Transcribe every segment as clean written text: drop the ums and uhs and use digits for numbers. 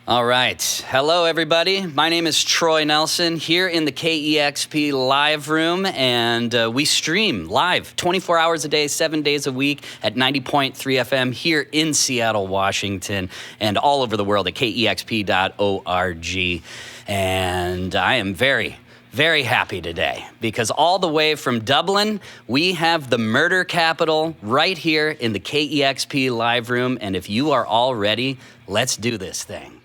All right. Hello, everybody. My name is Troy Nelson here in the KEXP live room, and we stream live 24 hours a day, 7 days a week at 90.3 FM here in Seattle, Washington, and all over the world at kexp.org. And I am very happy today because all the way from Dublin, we have the murder capital right here in the KEXP live room. And if you are all ready, let's do this thing.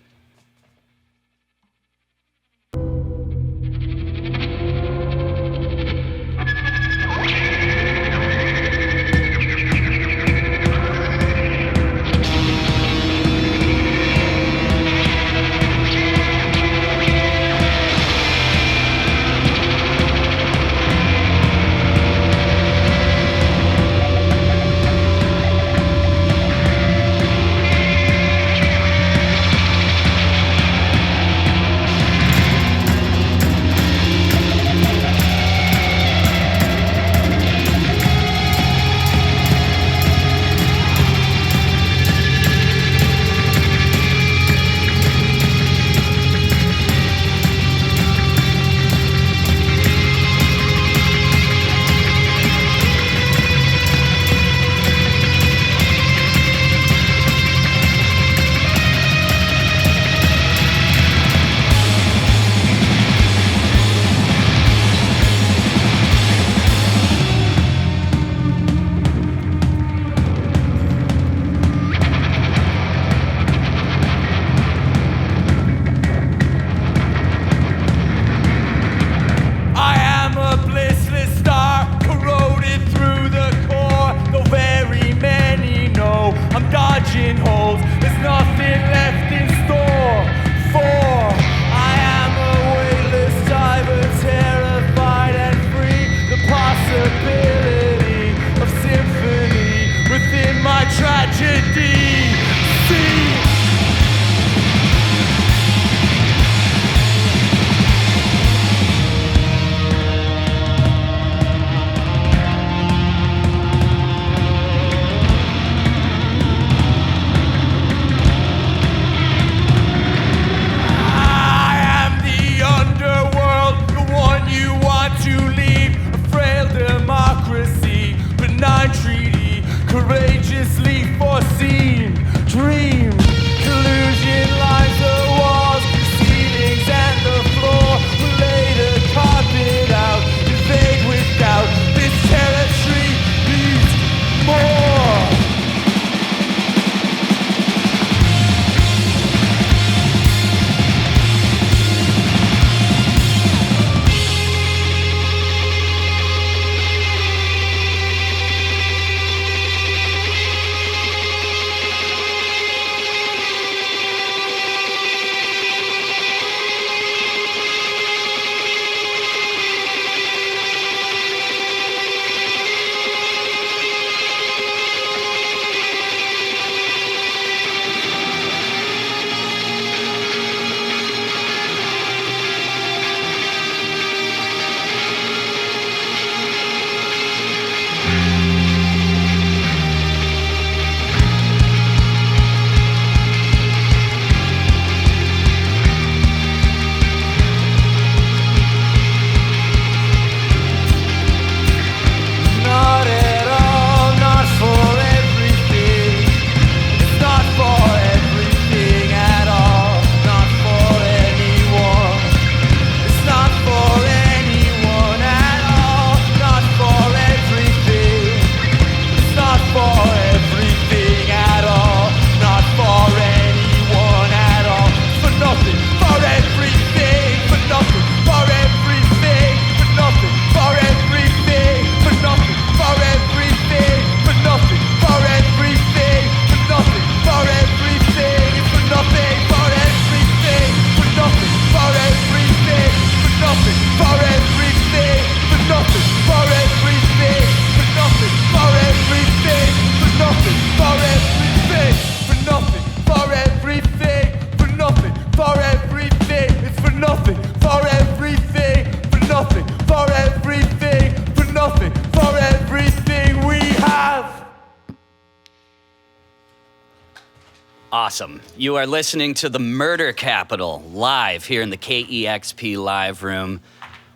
awesome. You are listening to the Murder Capital live here in the KEXP live room.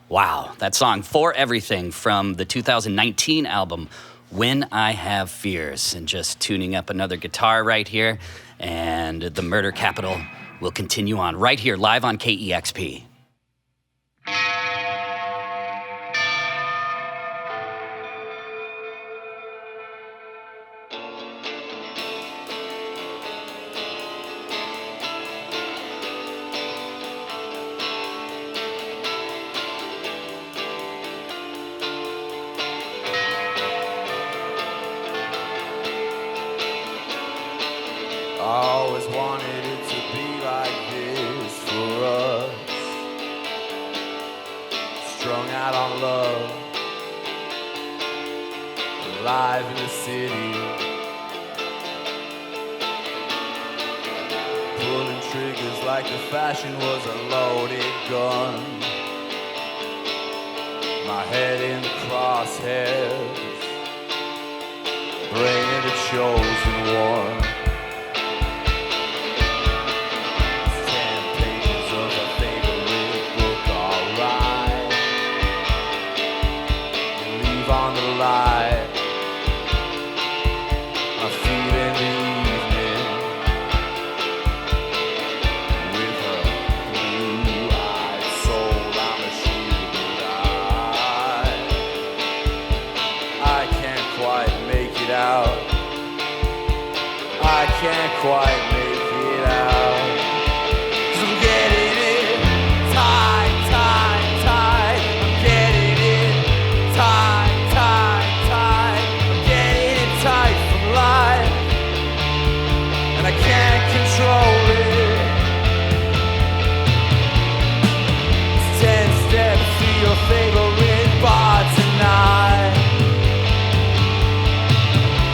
Wow, that song, For Everything, from the 2019 album, When I Have Fears. And just tuning up another guitar right here. And the Murder Capital will continue on right here, live on KEXP. Always wanted it to be like this for us. Strung out on love, alive in the city, pulling triggers like the fashion was a loaded gun. My head in the crosshairs, brain of the chosen one. On the light, I feel in the evening with her blue-eyed soul. I'm a shielded eye. I can't quite make it out. I can't quite make it out. 'Cause I'm getting it tight, tight, tight. I'm getting it tight. And I can't control it. It's 10 steps to your favorite bar tonight.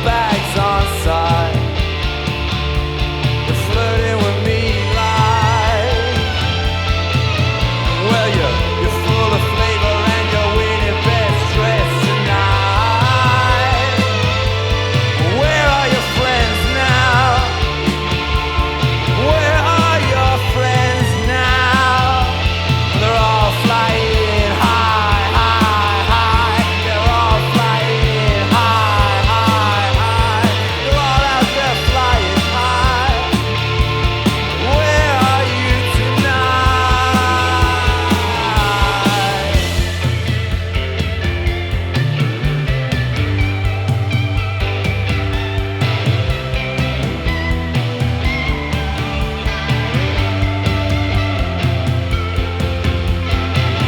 Bags on side. You're flirting with me like, well, you're full of flavor and you're winning best dress tonight. Where are your friends now? Where are your friends now? They're all flying high, high, high. They're all flying high, high, high. They're all out there flying high. Where are you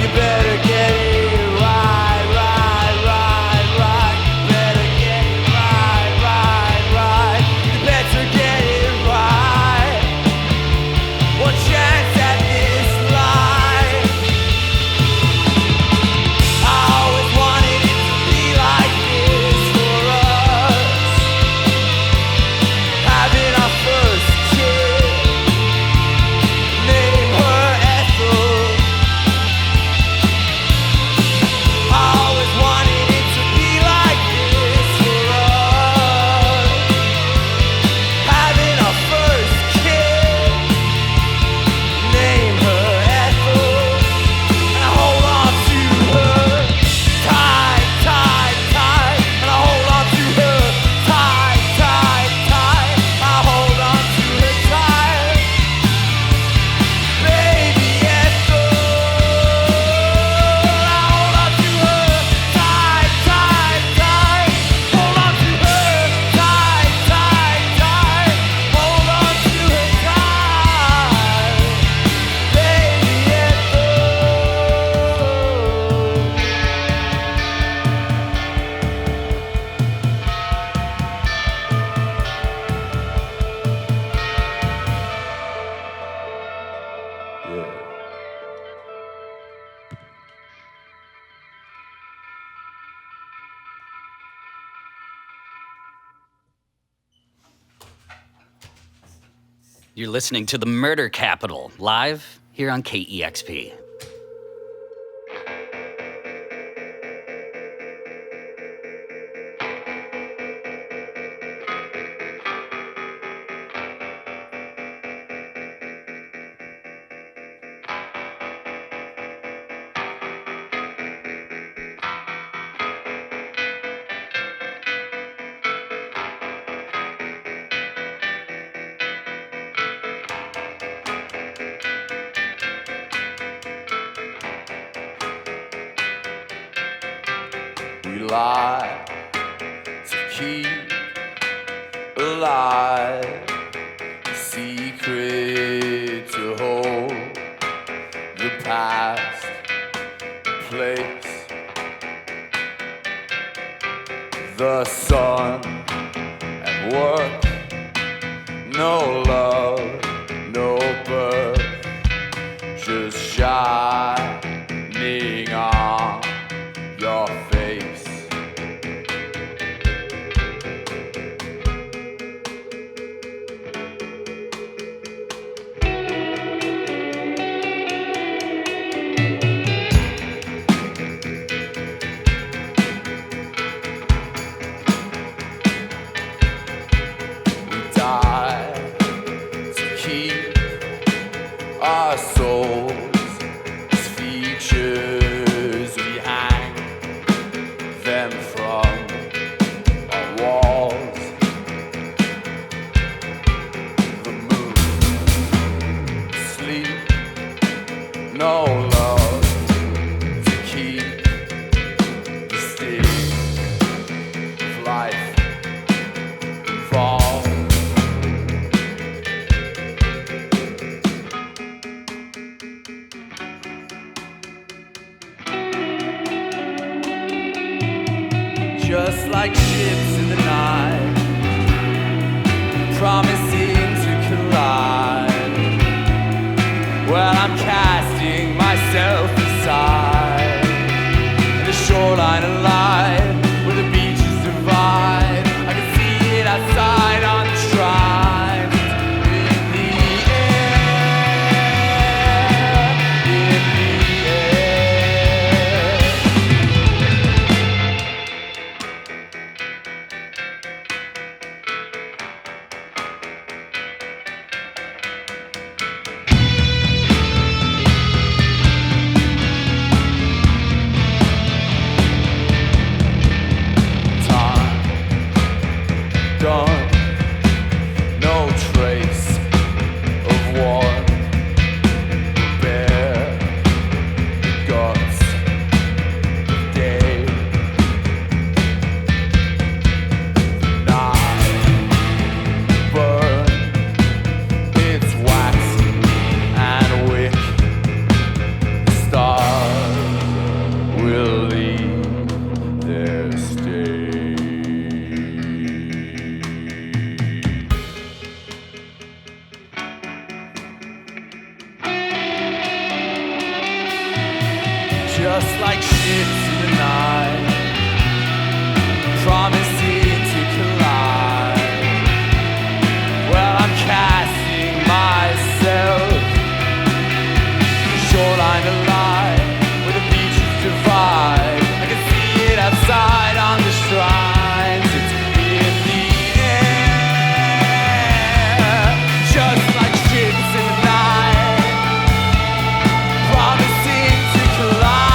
You better get it right, right, right, right. You better get it right, right, right. You better get it right. One chance at this life. I always wanted it to be like this for us. Having our first kid, name her Ethel. I always wanted it to be like this for us. Having our first kid, name her Ethel, and I hold on to her tight, tight, tight, and I hold on to her tight, tight, tight. I hold on to her tight, baby Ethel. I hold on to her tight, tight, tight. Hold on to her tight, tight, tight. Hold on to her tight, baby Ethel. Yeah. You're listening to the Murder Capital live here on KEXP. lie to keep alive, a secret to hold the past place. The sun at work, no love, no birth, just shining on your face. We die to keep our souls as features. We hang them from our walls. The moon, sleep, no love to keep the sting of life involved. Just like ships in the night, promising to collide. Well, I'm casting myself aside in the shoreline alive, where the beaches divide. I can see it outside on the shrine. In the air, in the air. Time gone, no trace of war. Bare the guts of day. Night burn its wax and wick. The stars will leave their stage. Just like ships in the night, promising to collide. Well, I'm casting myself shoreline alive, where the beaches divide. I can see it outside on the shrines. It's in the air, just like ships in the night, promising to collide.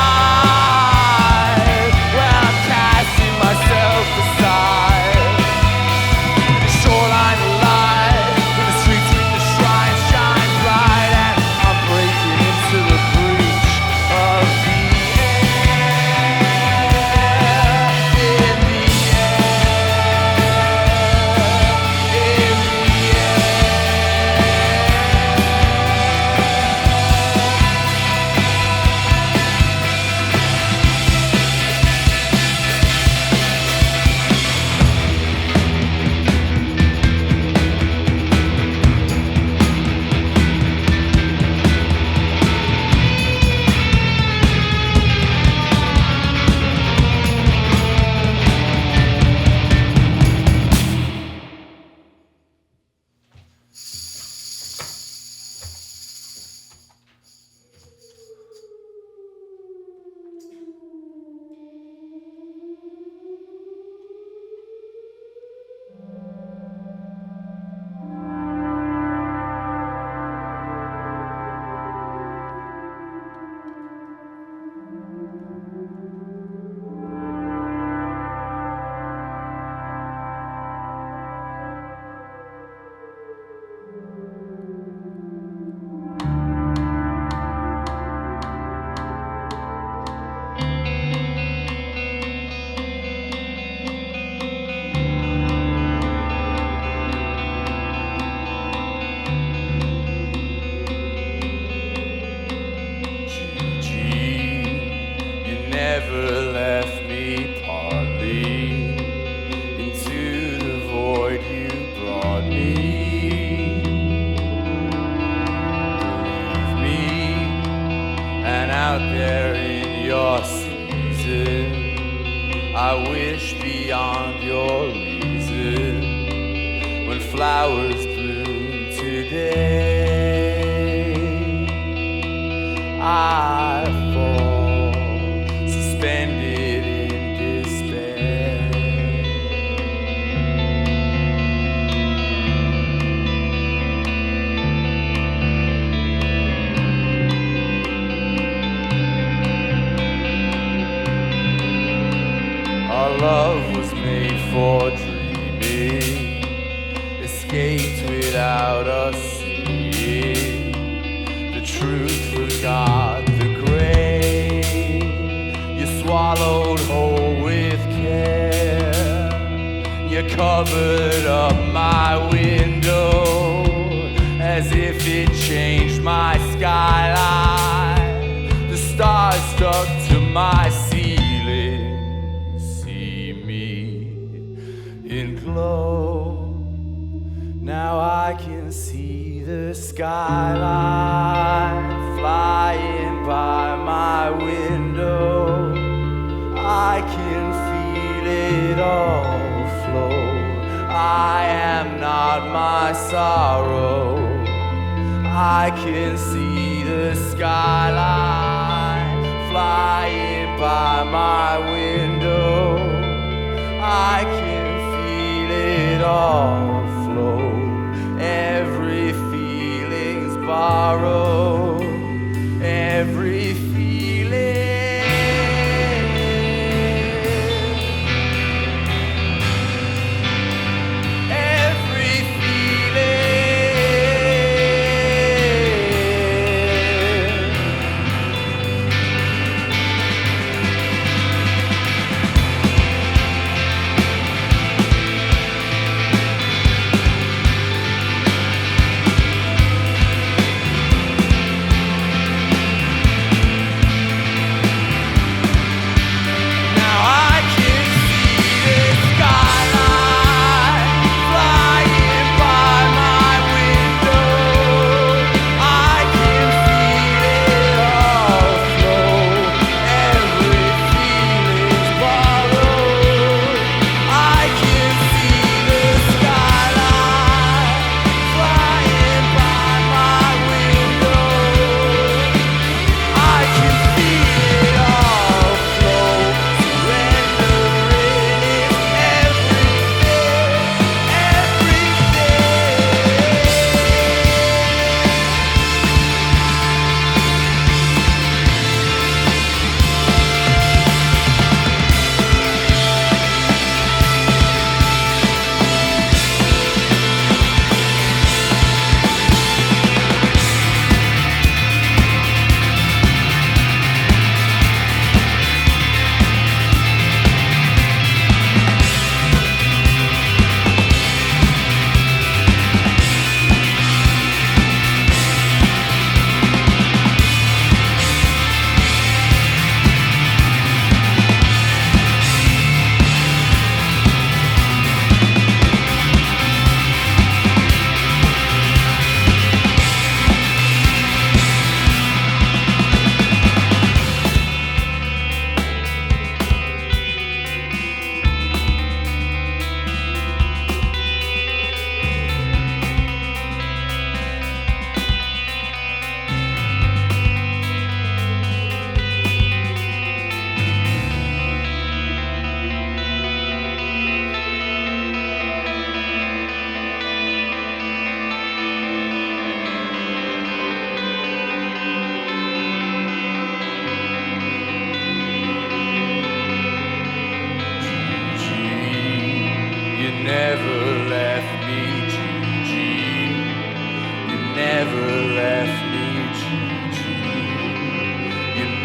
out there in your season. I wish beyond your reason. When flowers bloom today, I fall suspended in despair. Our love was made for dreaming, escaped without us seeing. The truth forgot the gray. You swallowed whole with care. You covered up my window as if it changed my skyline. The stars stuck to my ceiling. See me in glow. Now I can see the skyline flying by my window. I can feel it all flow. I am not my sorrow. I can see the skyline flying by my window. I can feel it all flow. Every feeling's borrowed. Every feeling. Every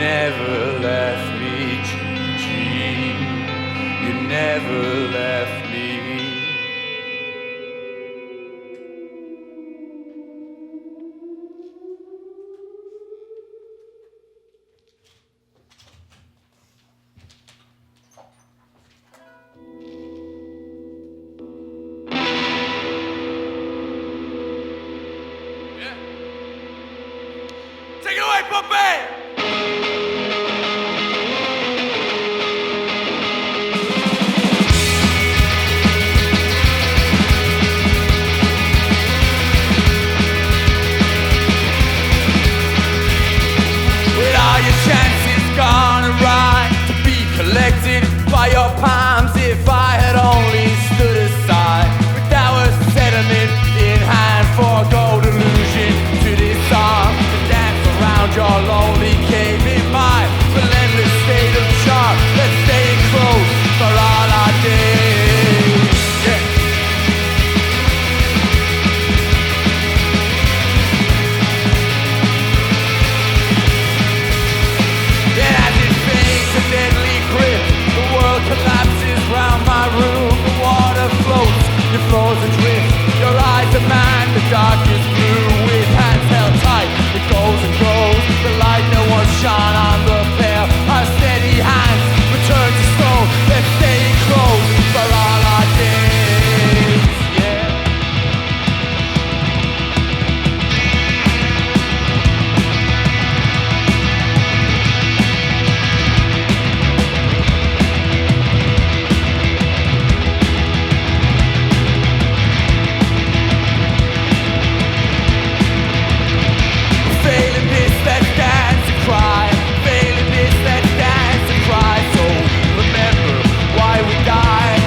never left me, Gigi. You never left me. Take it away, puppet! by your palms if I had only stood aside. But that was sediment in hand for a gold illusion to disarm and dance around your lonely cave in my relentless state of charm. Let's stay close for all our days. Yeah. Then as it fades a deadly grip, the world collapses round my room. The water floats, your floors adrift. Your eyes demand the darkest blue with hands held tight. It goes and goes, the light that once shone on the pair. Our steady hands return to stone. Let's stay close for all our days. Yeah. Failing this, let's dance and cry. Failing this, let's dance and cry. So remember why we died.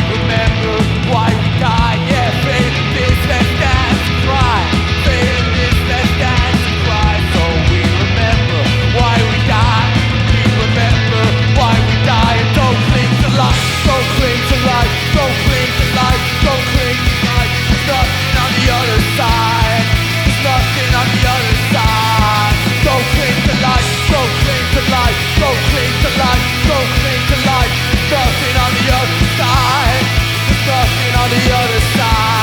Remember why we died. Yeah, failing this, let's dance and cry. Failing this, let's dance and cry. So we remember why we died. We remember why we died. And don't cling to life. Don't cling to life. Don't cling to life. Don't cling to life. There's nothing on the other side. There's nothing on the other side. Don't cling to life. Don't cling to life. Don't cling to life. Don't cling to life. There's nothing on the other side. There's nothing on the other side.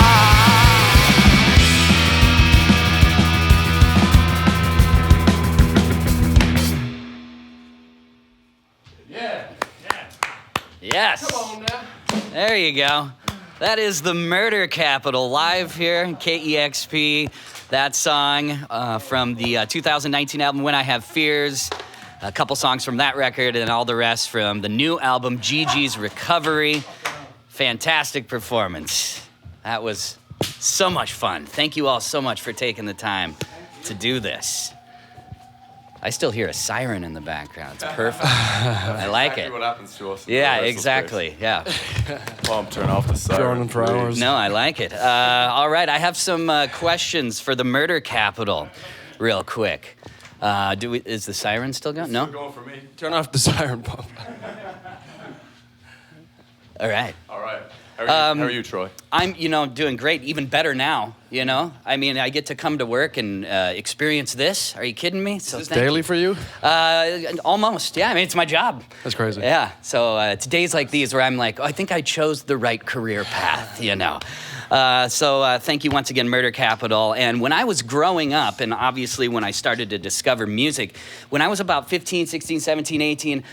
Yes. There you go. That is the Murder Capital live here in KEXP. That song from the 2019 album When I Have Fears. A couple songs from that record and all the rest from the new album Gigi's Recovery. Fantastic performance. That was so much fun. Thank you all so much for taking the time to do this. I still hear a siren in the background. It's perfect. I like Exactly it. what happens to us. in the Yeah, rehearsal exactly. Yeah. space. Well, I'm turning off the siren. Droning for hours. No, I like it. All right, I have some questions for the Murder Capital, real quick. Is the siren still going? Still No. going for me. Turn off the siren pump. All right. All right. How are you, Troy? I'm, doing great. Even better now. I mean, I get to come to work and experience this. Are you kidding me? So Is this thank daily you. for you? Almost. Yeah. I mean, it's my job. That's crazy. Yeah. So it's days like these where I'm like, I think I chose the right career path. So thank you once again, Murder Capital. And when I was growing up, and obviously when I started to discover music, when I was about 15, 16, 17, 18,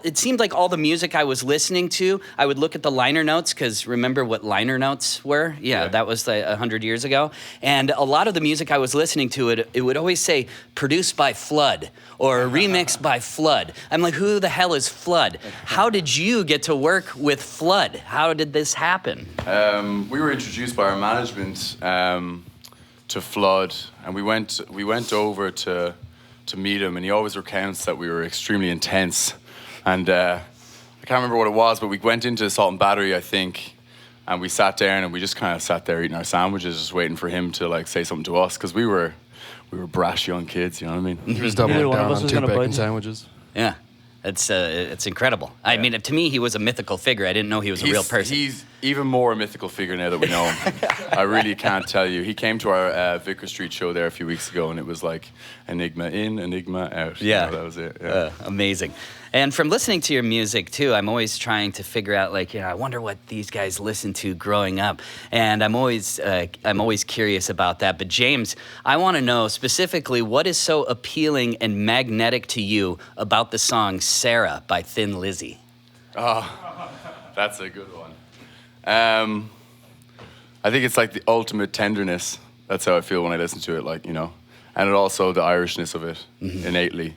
it seemed like all the music I was listening to, I would look at the liner notes, because remember what liner notes were? Yeah, that was 100 years ago. And a lot of the music I was listening to, it would always say, produced by Flood, or remixed by Flood. I'm like, who the hell is Flood? How did you get to work with Flood? How did this happen? We were introduced by our management to Flood, and we went over to meet him, and he always recounts that we were extremely intense. And I can't remember what it was, but we went into Salt and Battery, I think, and we sat down and we just kind of sat there eating our sandwiches, just waiting for him to say something to us, because we were brash young kids, you know what I mean? He was doubling Neither one down of us on was 2 gonna bacon budge. sandwiches. Yeah, it's incredible. I mean, to me, he was a mythical figure. I didn't know he was a real person. He's even more a mythical figure now that we know him. I really can't tell you. He came to our Vicar Street show there a few weeks ago, and it was like Enigma in, Enigma out. Yeah. That was it. Yeah. Amazing. And from listening to your music too, I'm always trying to figure out, I wonder what these guys listened to growing up, and I'm always curious about that. But James, I want to know specifically what is so appealing and magnetic to you about the song "Sarah" by Thin Lizzy. Oh, that's a good one. I think it's like the ultimate tenderness. That's how I feel when I listen to it, and it also the Irishness of it innately.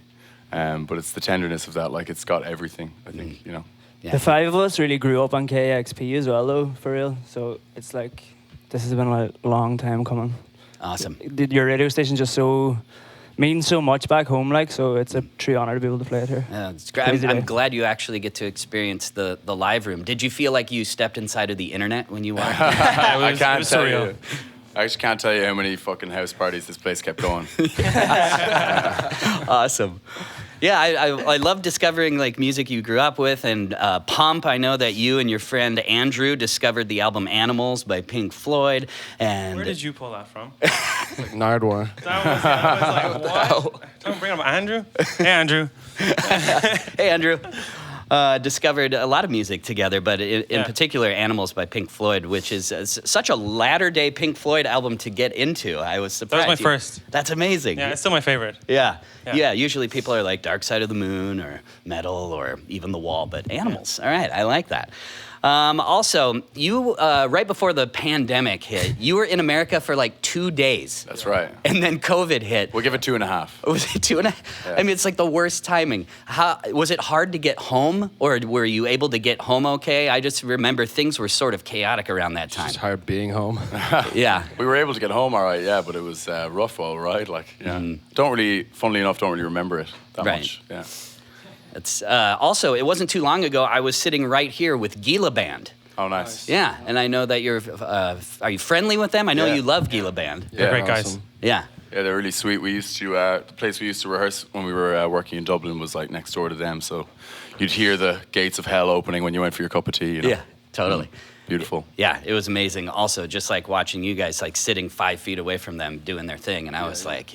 But it's the tenderness of that, it's got everything, I think, Yeah. The 5 of us really grew up on KEXP as well, though, for real. So it's like, this has been a long time coming. Awesome. Your radio station just so means so much back home. Like, so it's a true honor to be able to play it here. Yeah, it's great. Crazy I'm day. glad you actually get to experience the live room. Did you feel like you stepped inside of the internet when you walked in? I can't was tell surreal. you. I actually can't tell you how many fucking house parties this place kept going. Awesome. Yeah, I love discovering like music you grew up with, and Pump. I know that you and your friend Andrew discovered the album Animals by Pink Floyd. And Where did you pull that from? Nardwar. I was like, what? Don't bring up Andrew. Hey, Andrew. Hey, Andrew. Discovered a lot of music together, but in particular, Animals by Pink Floyd, which is such a latter-day Pink Floyd album to get into. I was surprised. That was my first. That's amazing. Yeah, it's still my favorite. Yeah. Yeah. Yeah, usually people are like Dark Side of the Moon or Metal or even The Wall, but Animals. All right, I like that. Also, you, right before the pandemic hit, you were in America for like 2 days. That's right. And then COVID hit. We'll give it 2.5. Was it 2.5? Yeah. I mean, it's like the worst timing. How was it hard to get home, or were you able to get home okay? I just remember things were sort of chaotic around that time. Just hard being home. Yeah. We were able to get home all right, yeah, but it was rough all right. Like, yeah. Funnily enough, don't really remember it that Right. much. Yeah. It's also, it wasn't too long ago, I was sitting right here with Gila Band. Oh, nice. Yeah, and I know that you're, are you friendly with them? I know Yeah. you love Gila Band. They're great guys. awesome. Yeah. Yeah, they're really sweet. We used to, the place we used to rehearse when we were working in Dublin was like next door to them. So you'd hear the gates of hell opening when you went for your cup of tea. You know? Yeah, totally. Beautiful. Yeah, it was amazing. Also, just like watching you guys like sitting 5 feet away from them doing their thing. And I was like,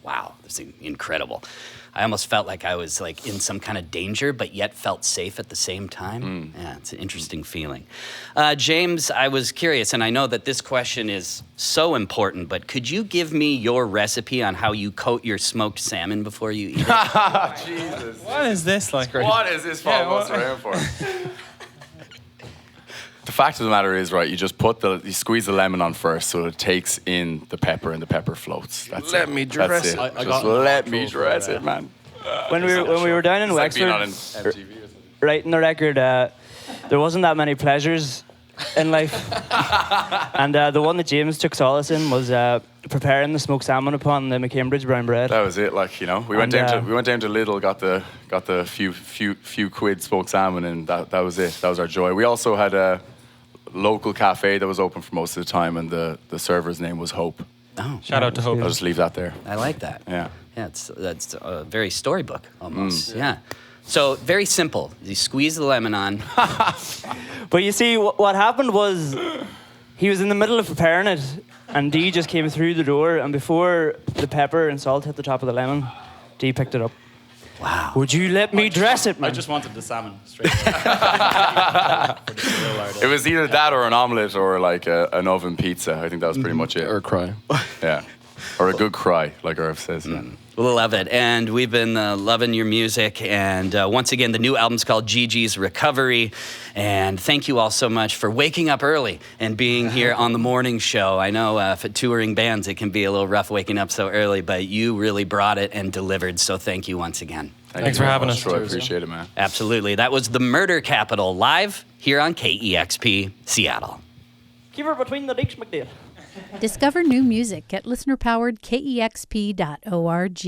wow, this is incredible. I almost felt like I was like in some kind of danger, but yet felt safe at the same time. Yeah, it's an interesting feeling. James, I was curious, and I know that this question is so important, but could you give me your recipe on how you coat your smoked salmon before you eat it? Jesus. What is this like? What is this Yeah, folks around for? The fact of the matter is, right, you just you squeeze the lemon on first so it takes in the pepper and the pepper floats. That's Let it. me That's dress it. it. I Just let me dress it, man. When we were down in It's like being on Wexford, an MTV or something. writing the record, there wasn't that many pleasures in life, and the one that James took solace in was preparing the smoked salmon upon the McCambridge brown bread. That was it. Like, we went down to Lidl, got the few quid smoked salmon, and that was it. That was our joy. We also had a local cafe that was open for most of the time, and the server's name was Hope. Oh, Shout out to Hope. I'll just leave that there. I like that. Yeah. Yeah, that's a very storybook almost. Yeah. So very simple. You squeeze the lemon on. But you see, what happened was he was in the middle of preparing it, and Dee just came through the door, and before the pepper and salt hit the top of the lemon, Dee picked it up. Wow. Would you let me dress it, man? I just wanted the salmon straight away. It was either that or an omelette or like an oven pizza. I think that was pretty much it. Or cry. Yeah. Or a good cry, like Irv says. Yeah. We'll love it. And we've been loving your music. And once again, the new album's called Gigi's Recovery. And thank you all so much for waking up early and being here on the morning show. I know for touring bands, it can be a little rough waking up so early, but you really brought it and delivered. So thank you once again. Thanks for having us. Troy. I appreciate it, man. Absolutely. That was the Murder Capital live here on KEXP Seattle. Keep her between the leaks, McDale. Discover new music at listener-powered KEXP.org.